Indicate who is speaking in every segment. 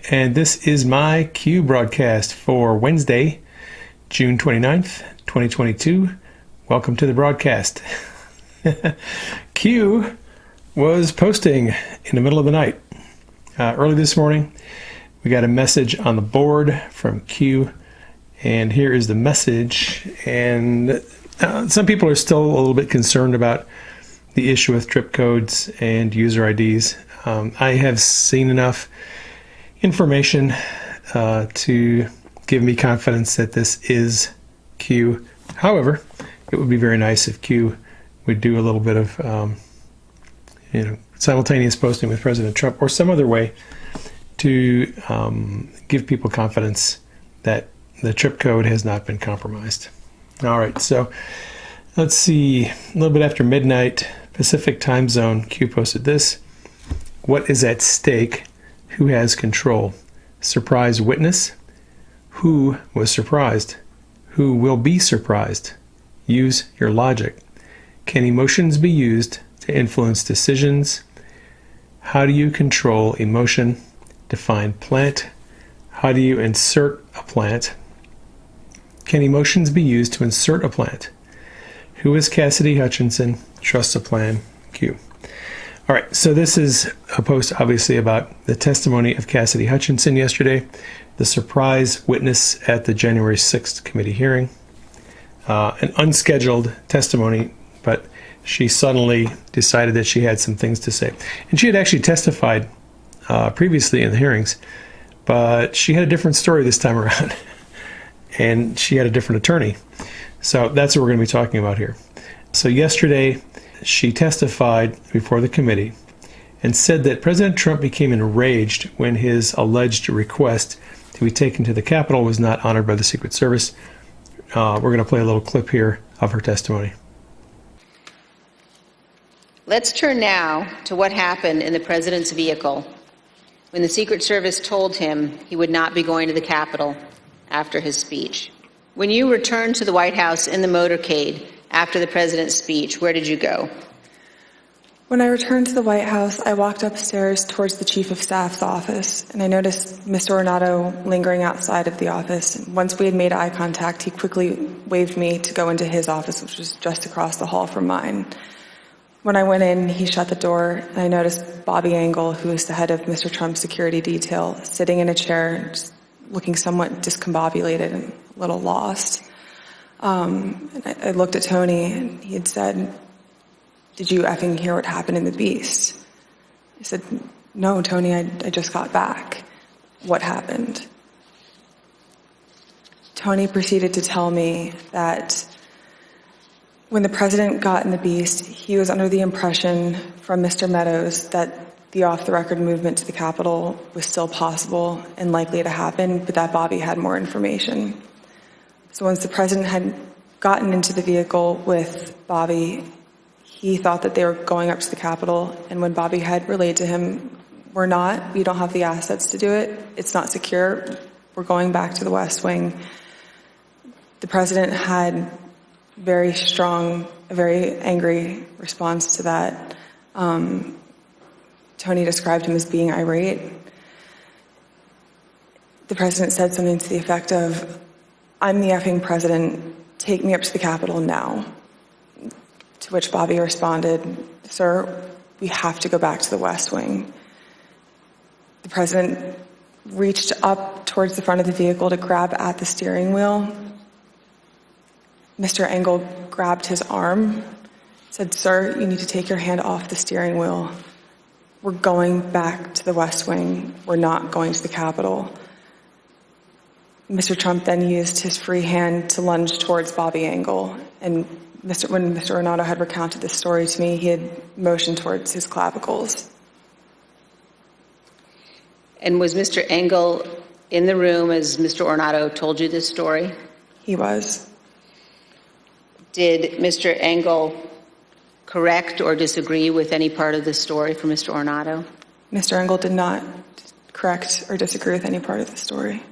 Speaker 1: and this is my Q broadcast for Wednesday, June 29th, 2022. Welcome to the broadcast. Q was posting in the middle of the night. Early this morning, we got a message on the board from Q, and here is the message. And some people are still a little bit concerned about the issue with trip codes and user IDs. I have seen enough information to give me confidence that this is Q. However, it would be very nice if Q would do a little bit of simultaneous posting with President Trump or some other way to give people confidence that the trip code has not been compromised. All right, so let's see. A little bit after midnight, Pacific time zone, Q posted this. What is at stake? Who has control? Surprise witness? Who was surprised? Who will be surprised? Use your logic. Can emotions be used to influence decisions? How do you control emotion? Define plant. How do you insert a plant? Can emotions be used to insert a plant? Who is Cassidy Hutchinson? Trust a plan. Q. All right, so this is a post obviously about the testimony of Cassidy Hutchinson yesterday, the surprise witness at the January 6th committee hearing. An unscheduled testimony, but she suddenly decided that she had some things to say. And she had actually testified previously in the hearings, but she had a different story this time around. And she had a different attorney. So that's what we're going to be talking about here. So yesterday, she testified before the committee and said that President Trump became enraged when his alleged request to be taken to the Capitol was not honored by the Secret Service. We're going to play a little clip here of her testimony.
Speaker 2: Let's turn now to what happened in the president's vehicle when the Secret Service told him he would not be going to the Capitol after his speech. When you returned to the White House in the motorcade after the president's speech, where did you go?
Speaker 3: When I returned to the White House, I walked upstairs towards the Chief of Staff's office, and I noticed Mr. Ornato lingering outside of the office. And once we had made eye contact, he quickly waved me to go into his office, which was just across the hall from mine. When I went in, he shut the door, and I noticed Bobby Engel, who is the head of Mr. Trump's security detail, sitting in a chair, just looking somewhat discombobulated and a little lost. And I looked at Tony, and he had said, "Did you effing hear what happened in the Beast?" I said, "No, Tony, I just got back. What happened?" Tony proceeded to tell me that when the president got in the Beast, he was under the impression from Mr. Meadows that the off-the-record movement to the Capitol was still possible and likely to happen, but that Bobby had more information. So once the president had gotten into the vehicle with Bobby, he thought that they were going up to the Capitol, and when Bobby had relayed to him, "We're not, we don't have the assets to do it, it's not secure, we're going back to the West Wing," the president had a very angry response to that. Tony described him as being irate. The president said something to the effect of, "I'm the effing president, take me up to the Capitol now." To which Bobby responded, "Sir, we have to go back to the West Wing." The president reached up towards the front of the vehicle to grab at the steering wheel. Mr. Engel grabbed his arm, said, "Sir, you need to take your hand off the steering wheel. We're going back to the West Wing. We're not going to the Capitol." Mr. Trump then used his free hand to lunge towards Bobby Engel. And when Mr. Ornato had recounted this story to me, he had motioned towards his clavicles.
Speaker 2: And was Mr. Engel in the room as Mr. Ornato told you this story?
Speaker 3: He was.
Speaker 2: Did Mr. Engel correct or disagree with any part of the story from Mr. Ornato?
Speaker 3: Mr. Engel did not correct or disagree with any part of the story.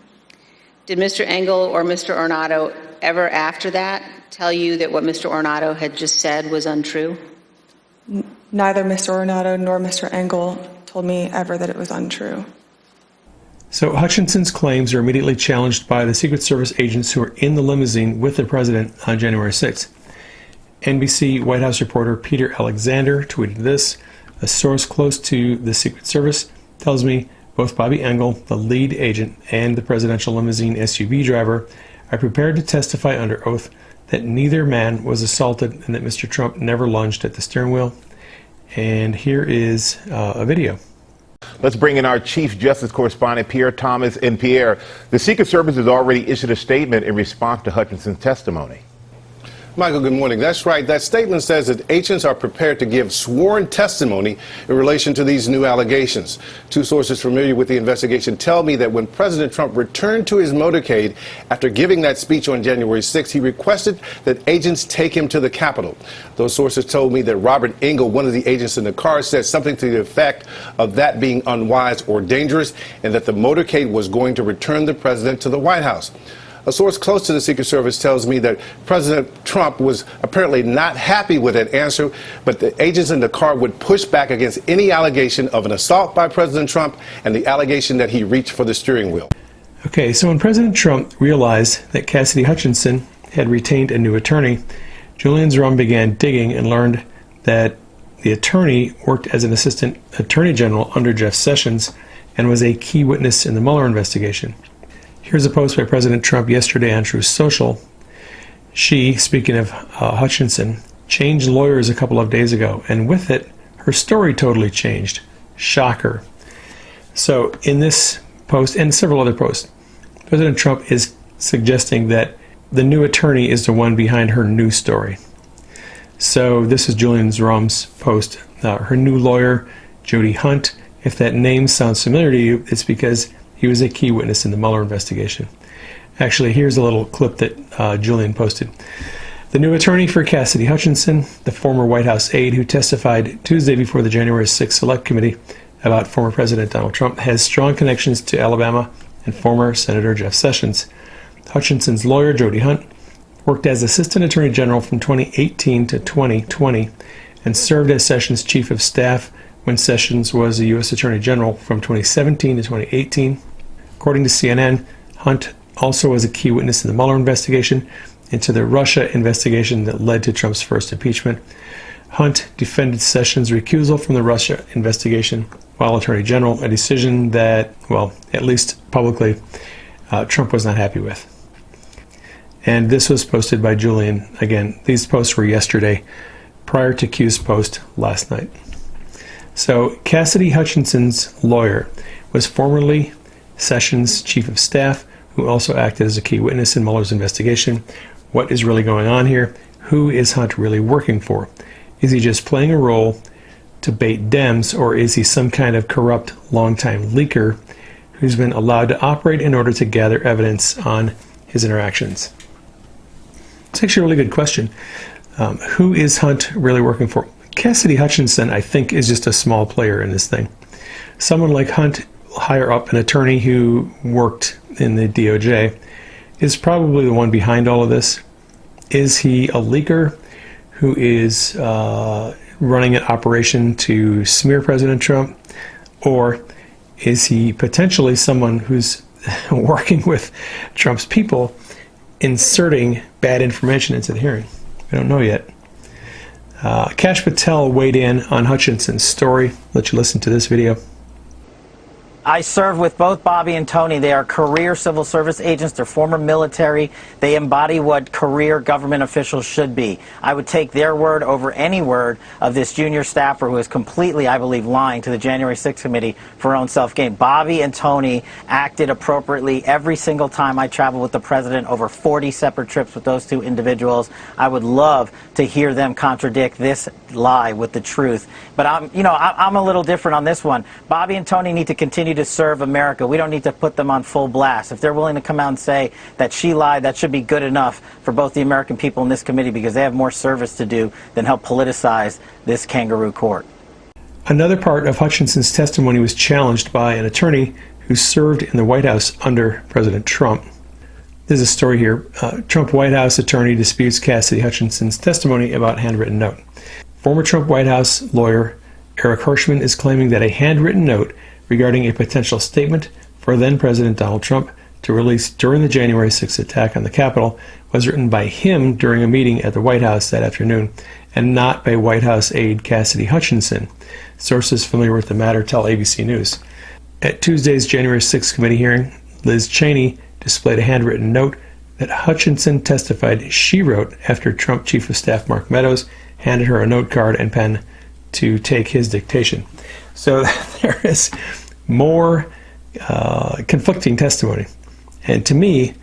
Speaker 2: Did Mr. Engel or Mr. Ornato ever after that tell you that what Mr. Ornato had just said was untrue?
Speaker 3: Neither Mr. Ornato nor Mr. Engel told me ever that it was untrue.
Speaker 1: So Hutchinson's claims are immediately challenged by the Secret Service agents who were in the limousine with the president on January 6th. NBC White House reporter Peter Alexander tweeted this: "A source close to the Secret Service tells me both Bobby Engel, the lead agent, and the presidential limousine SUV driver are prepared to testify under oath that neither man was assaulted and that Mr. Trump never lunged at the steering wheel." And here is a video.
Speaker 4: Let's bring in our Chief Justice Correspondent, Pierre Thomas. And Pierre, the Secret Service has already issued a statement in response to Hutchinson's testimony.
Speaker 5: Michael, good morning. That's right. That statement says that agents are prepared to give sworn testimony in relation to these new allegations. Two sources familiar with the investigation tell me that when President Trump returned to his motorcade after giving that speech on January 6th, he requested that agents take him to the Capitol. Those sources told me that Robert Engel, one of the agents in the car, said something to the effect of that being unwise or dangerous, and that the motorcade was going to return the president to the White House. A source close to the Secret Service tells me that President Trump was apparently not happy with that answer, but the agents in the car would push back against any allegation of an assault by President Trump and the allegation that he reached for the steering wheel.
Speaker 1: Okay, so when President Trump realized that Cassidy Hutchinson had retained a new attorney, Julian Zrum began digging and learned that the attorney worked as an assistant attorney general under Jeff Sessions and was a key witness in the Mueller investigation. Here's a post by President Trump yesterday on Truth Social. She, speaking of Hutchinson, changed lawyers a couple of days ago, and with it, her story totally changed. Shocker. So in this post and several other posts, President Trump is suggesting that the new attorney is the one behind her new story. So this is Julian Zrum's post. Her new lawyer, Jody Hunt. If that name sounds familiar to you, it's because he was a key witness in the Mueller investigation. Actually, here's a little clip that Julian posted. The new attorney for Cassidy Hutchinson, the former White House aide who testified Tuesday before the January 6th Select Committee about former President Donald Trump, has strong connections to Alabama and former Senator Jeff Sessions. Hutchinson's lawyer, Jody Hunt, worked as Assistant Attorney General from 2018 to 2020 and served as Sessions' Chief of Staff when Sessions was the U.S. Attorney General from 2017 to 2018. According to CNN, Hunt also was a key witness in the Mueller investigation into the Russia investigation that led to Trump's first impeachment. Hunt defended Sessions' recusal from the Russia investigation while Attorney General, a decision that, well, at least publicly, Trump was not happy with. And this was posted by Julian. Again, these posts were yesterday, prior to Q's post last night. So Cassidy Hutchinson's lawyer was formerly Sessions' chief of staff, who also acted as a key witness in Mueller's investigation. What is really going on here? Who is Hunt really working for? Is he just playing a role to bait Dems, or is he some kind of corrupt longtime leaker who's been allowed to operate in order to gather evidence on his interactions? It's actually a really good question. Who is Hunt really working for? Cassidy Hutchinson, I think, is just a small player in this thing. Someone like Hunt, higher up, an attorney who worked in the DOJ, is probably the one behind all of this. Is he a leaker who is running an operation to smear President Trump? Or is he potentially someone who's working with Trump's people, inserting bad information into the hearing? We don't know yet. Kash Patel weighed in on Hutchinson's story. Let you listen to this video.
Speaker 6: I served with both Bobby and Tony. They are career civil service agents. They're former military. They embody what career government officials should be. I would take their word over any word of this junior staffer who is completely, I believe, lying to the January 6th committee for her own self-gain. Bobby and Tony acted appropriately every single time I traveled with the president, over 40 separate trips with those two individuals. I would love to hear them contradict this lie with the truth. But I'm a little different on this one. Bobby and Tony need to continue to serve America. We don't need to put them on full blast. If they're willing to come out and say that she lied, that should be good enough for both the American people in this committee, because they have more service to do than help politicize this kangaroo court.
Speaker 1: Another part of Hutchinson's testimony was challenged by an attorney who served in the White House under President Trump. There's a story here. Trump White House attorney disputes Cassidy Hutchinson's testimony about handwritten note. Former Trump White House lawyer Eric Hirschman is claiming that a handwritten note regarding a potential statement for then President Donald Trump to release during the January 6th attack on the Capitol was written by him during a meeting at the White House that afternoon, and not by White House aide Cassidy Hutchinson. Sources familiar with the matter tell ABC News. At Tuesday's January 6th committee hearing, Liz Cheney displayed a handwritten note that Hutchinson testified she wrote after Trump Chief of Staff Mark Meadows handed her a note card and pen to take his dictation. So there is more conflicting testimony. And to me,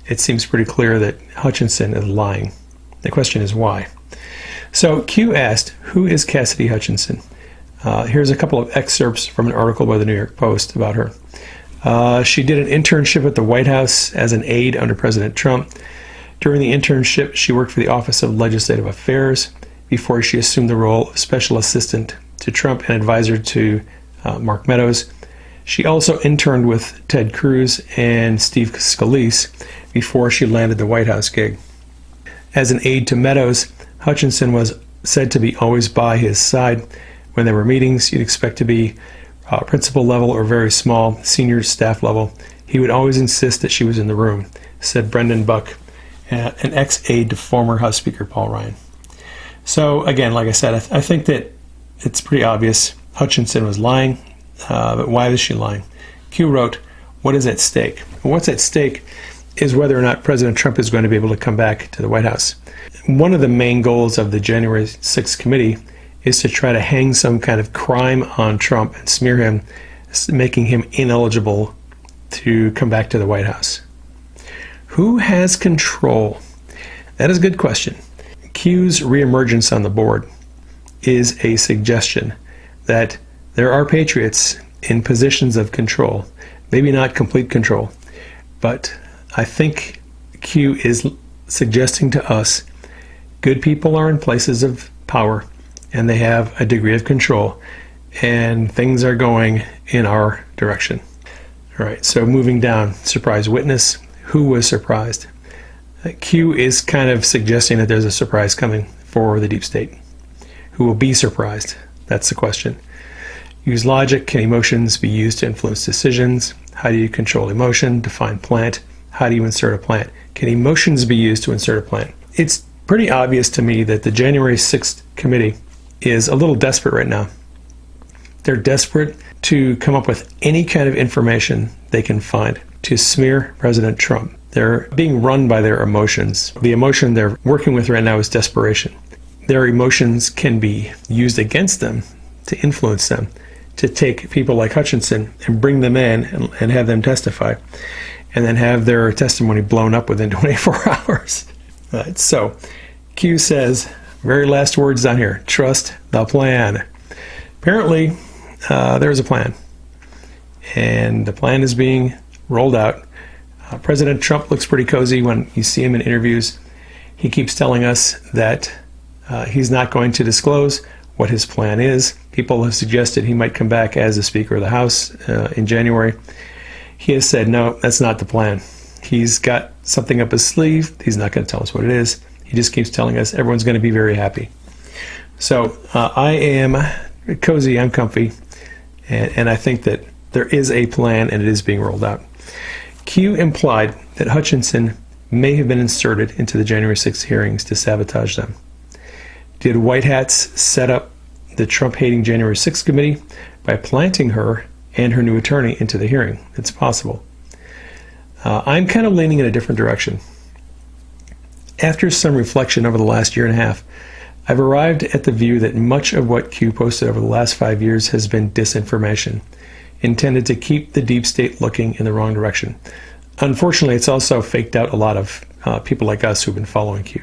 Speaker 1: it seems pretty clear that Hutchinson is lying. The question is why. So Q asked, who is Cassidy Hutchinson? Here's a couple of excerpts from an article by the New York Post about her. She did an internship at the White House as an aide under President Trump. During the internship, she worked for the Office of Legislative Affairs before she assumed the role of special assistant to Trump and advisor to Mark Meadows. She also interned with Ted Cruz and Steve Scalise before she landed the White House gig. As an aide to Meadows, Hutchinson was said to be always by his side. When there were meetings, you'd expect to be principal level or very small, senior staff level. He would always insist that she was in the room, said Brendan Buck, an ex-aide to former House Speaker Paul Ryan. So again, like I said, I think that it's pretty obvious Hutchinson was lying, but why was she lying? Q wrote, what is at stake? What's at stake is whether or not President Trump is going to be able to come back to the White House. One of the main goals of the January 6th committee is to try to hang some kind of crime on Trump and smear him, making him ineligible to come back to the White House. Who has control? That is a good question. Q's reemergence on the board is a suggestion that there are patriots in positions of control, maybe not complete control, but I think Q is suggesting to us good people are in places of power and they have a degree of control and things are going in our direction. All right, so moving down, surprise witness. Who was surprised? Q is kind of suggesting that there's a surprise coming for the deep state. Who will be surprised? That's the question. Use logic. Can emotions be used to influence decisions? How do you control emotion? Define plant. How do you insert a plant? Can emotions be used to insert a plant? It's pretty obvious to me that the January 6th committee is a little desperate right now. They're desperate to come up with any kind of information they can find to smear President Trump. They're being run by their emotions. The emotion they're working with right now is desperation. Their emotions can be used against them to influence them, to take people like Hutchinson and bring them in and have them testify, and then have their testimony blown up within 24 hours. All right, so Q says, very last words down here, trust the plan. Apparently, there's a plan, and the plan is being rolled out. President Trump looks pretty cozy when you see him in interviews. He keeps telling us that he's not going to disclose what his plan is. People have suggested he might come back as the Speaker of the House in January. He has said, no, that's not the plan. He's got something up his sleeve. He's not going to tell us what it is. He just keeps telling us everyone's going to be very happy. So I am cozy, I'm comfy, and I think that there is a plan and it is being rolled out. Q implied that Hutchinson may have been inserted into the January 6th hearings to sabotage them. Did White Hats set up the Trump-hating January 6th committee by planting her and her new attorney into the hearing? It's possible. I'm kind of leaning in a different direction. After some reflection over the last year and a half, I've arrived at the view that much of what Q posted over the last 5 years has been disinformation, intended to keep the deep state looking in the wrong direction. Unfortunately, it's also faked out a lot of people like us who've been following Q.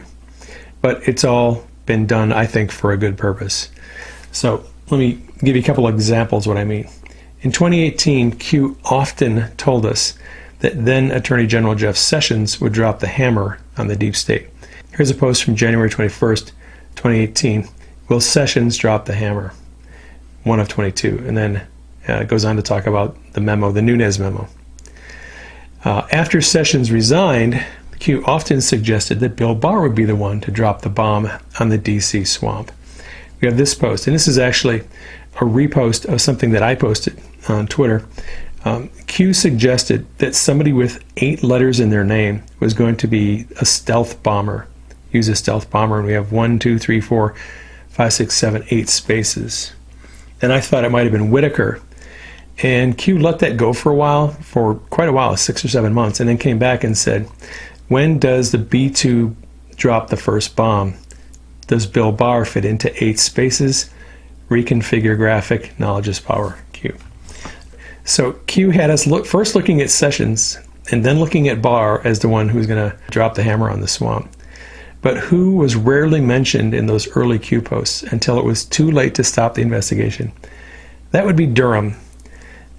Speaker 1: But it's all been done, I think, for a good purpose. So let me give you a couple of examples what I mean. In 2018, Q often told us that then Attorney General Jeff Sessions would drop the hammer on the deep state. Here's a post from January 21st, 2018. Will Sessions drop the hammer? 1 of 22. And then it goes on to talk about the memo, the Nunes memo. After Sessions resigned, Q often suggested that Bill Barr would be the one to drop the bomb on the D.C. swamp. We have this post, and this is actually a repost of something that I posted on Twitter Q suggested that somebody with 8 letters in their name was going to be a stealth bomber. Use a stealth bomber, and we have 1, 2, 3, 4, 5, 6, 7, 8 spaces. And I thought it might have been Whitaker. And Q let that go for a while, for quite a while, 6 or 7 months, and then came back and said, when does the B-2 drop the first bomb? Does Bill Barr fit into 8 spaces? Reconfigure graphic, knowledge is power, Q. So Q had us first looking at Sessions and then looking at Barr as the one who was going to drop the hammer on the swamp. But who was rarely mentioned in those early Q posts until it was too late to stop the investigation? That would be Durham.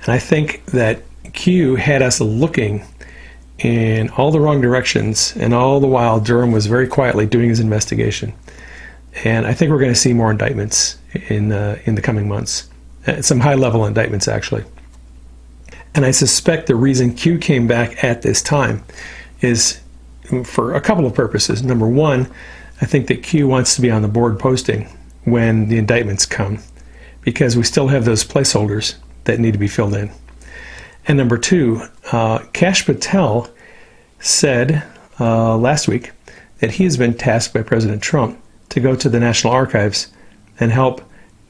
Speaker 1: And I think that Q had us looking in all the wrong directions, and all the while Durham was very quietly doing his investigation. And I think we're going to see more indictments in the coming months. Some high-level indictments, actually. And I suspect the reason Q came back at this time is for a couple of purposes. Number one, I think that Q wants to be on the board posting when the indictments come, because we still have those placeholders that need to be filled in. And number two, Kash Patel said last week that he has been tasked by President Trump to go to the National Archives and help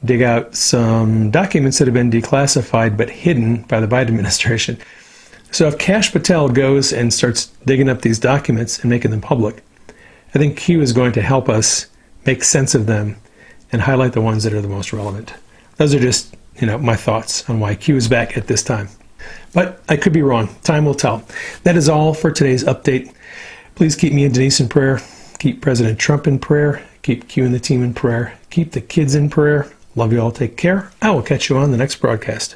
Speaker 1: dig out some documents that have been declassified but hidden by the Biden administration. So if Kash Patel goes and starts digging up these documents and making them public, I think Q is going to help us make sense of them and highlight the ones that are the most relevant. Those are just, my thoughts on why Q is back at this time. But I could be wrong. Time will tell. That is all for today's update. Please keep me and Denise in prayer. Keep President Trump in prayer. Keep Q and the team in prayer. Keep the kids in prayer. Love you all. Take care. I will catch you on the next broadcast.